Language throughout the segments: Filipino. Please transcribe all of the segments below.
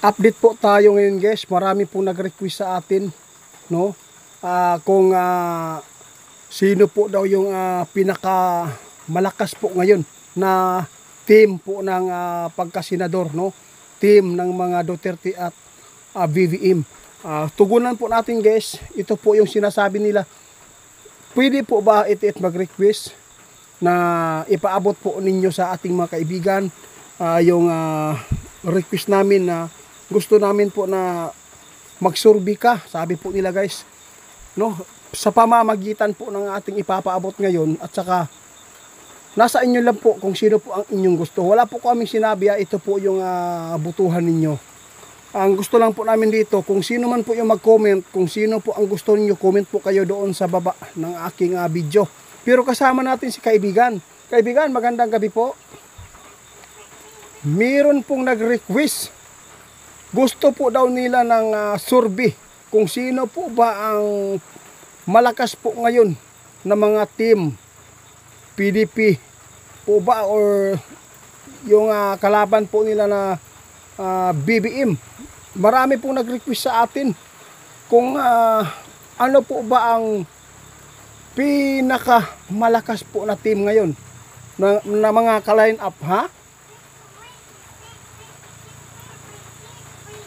Update po tayo ngayon guys. Marami po nag-request sa atin, no? Kung sino po daw yung pinaka malakas po ngayon na team po ng pagkasenador, no? Team ng mga Duterte at BBM. Tugunan po natin guys. Ito po yung sinasabi nila. Pwede po ba itiit mag-request na ipaabot po ninyo sa ating mga kaibigan yung request namin na gusto namin po na magsurvey ka, sabi po nila guys, no? Sa pamamagitan po ng ating ipapaabot ngayon, at saka nasa inyo lang po kung sino po ang inyong gusto. Wala po kaming sinabi, ito po yung butuhan ninyo. Ang gusto lang po namin dito, kung sino man po yung mag-comment, kung sino po ang gusto niyo, comment po kayo doon sa baba ng aking video. Pero kasama natin si kaibigan. Kaibigan, magandang gabi po. Meron pong nag-request. Gusto po daw nila ng survey kung sino po ba ang malakas po ngayon na mga team PDP po ba or yung kalaban po nila na BBM. Marami pong nag-request sa atin kung ano po ba ang pinaka malakas po na team ngayon na mga ka-line up, ha?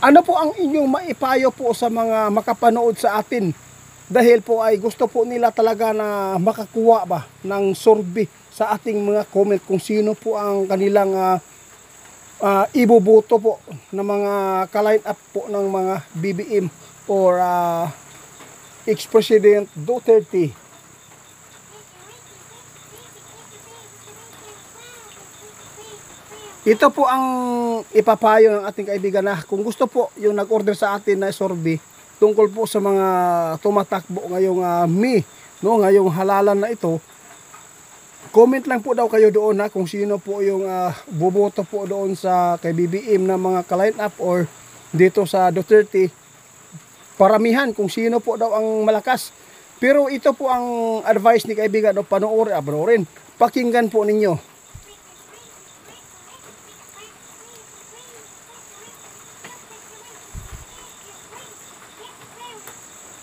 Ano po ang inyong maipayo po sa mga makapanood sa atin? Dahil po ay gusto po nila talaga na makakuha ba ng survey sa ating mga comment kung sino po ang kanilang ibuboto po ng mga ka-line up po ng mga BBM or ex-president Duterte. Ito po ang ipapayo ng ating kaibigan na kung gusto po yung nag-order sa atin na survey tungkol po sa mga tumatakbo ngayong ngayong halalan na ito, comment lang po daw kayo doon kung sino po yung boboto po doon sa kay BBM na mga ka-line up or dito sa Duterte. Paramihan kung sino po daw ang malakas. Pero ito po ang advice ni kaibigan, panoorin, pakinggan po ninyo.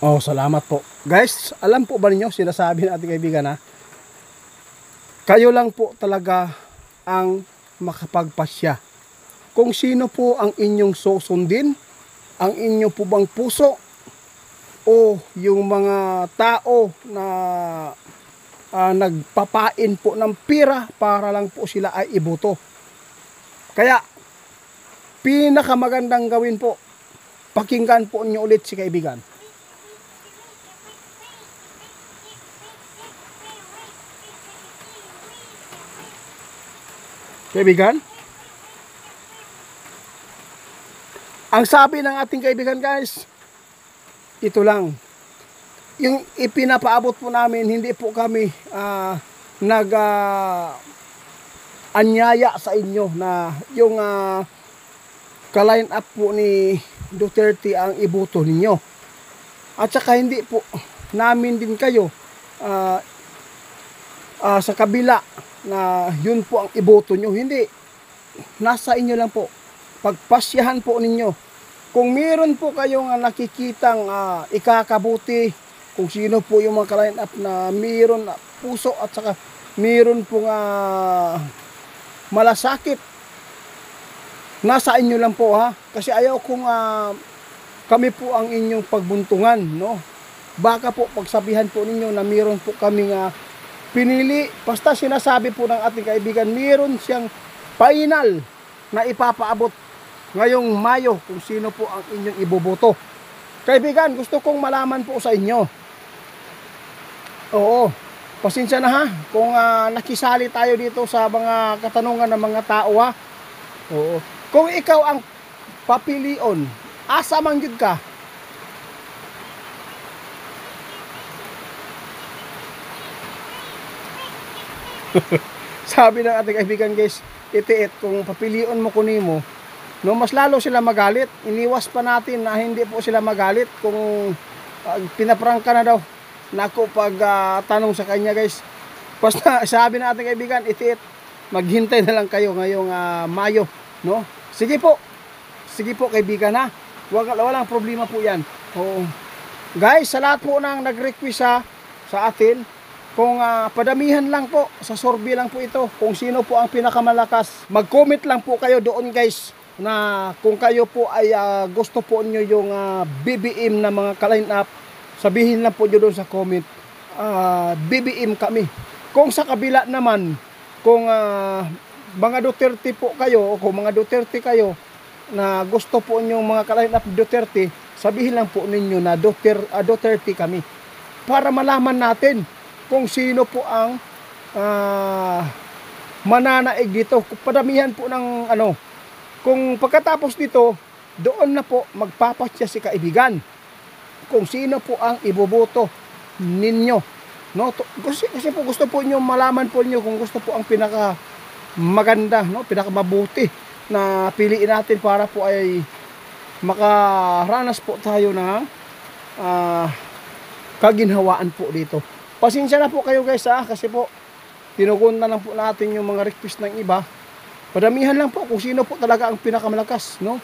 Oh, salamat po. Guys, alam po ba ninyo, sinasabi ng ating kaibigan kayo lang po talaga ang makapagpasya. Kung sino po ang inyong susundin, ang inyo po bang puso, o yung mga tao na nagpapain po ng pira para lang po sila ay iboto. Kaya, pinakamagandang gawin po, pakinggan po niyo ulit si kaibigan. Kaibigan, ang sabi ng ating kaibigan guys, ito lang, yung ipinapaabot po namin, hindi po kami anyaya sa inyo na yung ka-line up po ni Duterte ang iboto ninyo. At saka hindi po namin din kayo sa kabila na yun po ang iboto nyo. Hindi. Nasa inyo lang po. Pagpasyahan po ninyo. Kung meron po kayong nakikitang ikakabuti, kung sino po yung mga ka-line up na meron puso at saka meron pong malasakit, nasa inyo lang po Kasi ayaw kung kami po ang inyong pagbuntungan, no? Baka po pagsabihan po ninyo na meron po kaming pinili, basta sinasabi po ng ating kaibigan, meron siyang final na ipapaabot ngayong Mayo kung sino po ang inyong iboboto. Kaibigan, gusto kong malaman po sa inyo. Oo, pasensya na kung nakisali tayo dito sa mga katanungan ng mga tao Oo. Kung ikaw ang papilion, asa man gyud ka? Sabi ng ating kaibigan guys, itiit kung papilion mo kunimo, no, mas lalo sila magalit. Iniwas pa natin na hindi po sila magalit kung pinaprangka na daw nako pag tanong sa kanya guys. Basta sabi ng ating kaibigan, itiit, maghintay na lang kayo ngayong Mayo, no? Sige po. sige po kaibigan ha. Walang problema po yan. Oo. Guys, sa lahat po nang nag-request sa atin, kung padamihan lang po, sa survey lang po ito, kung sino po ang pinakamalakas, mag-comment lang po kayo doon guys, na kung kayo po ay gusto po nyo yung BBM na mga ka-line up, sabihin lang po nyo doon sa comment, BBM kami. Kung sa kabila naman, kung mga Duterte po kayo, o kung mga Duterte kayo, na gusto po nyo mga ka-line up Duterte, sabihin lang po ninyo na Duterte kami. Para malaman natin kung sino po ang mananaig dito. Padamihan po ng ano. Kung pagkatapos dito, doon na po magpapasya si kaibigan kung sino po ang iboboto ninyo. No? Kasi po gusto po nyo malaman po nyo kung gusto po ang pinaka maganda, no? Pinaka mabuti na piliin natin para po ay makaranas po tayo ng kaginhawaan po dito. Pasensya na po kayo guys kasi po tinugon na lang po natin yung mga request ng iba. Padamihan lang po kung sino po talaga ang pinakamalakas, no?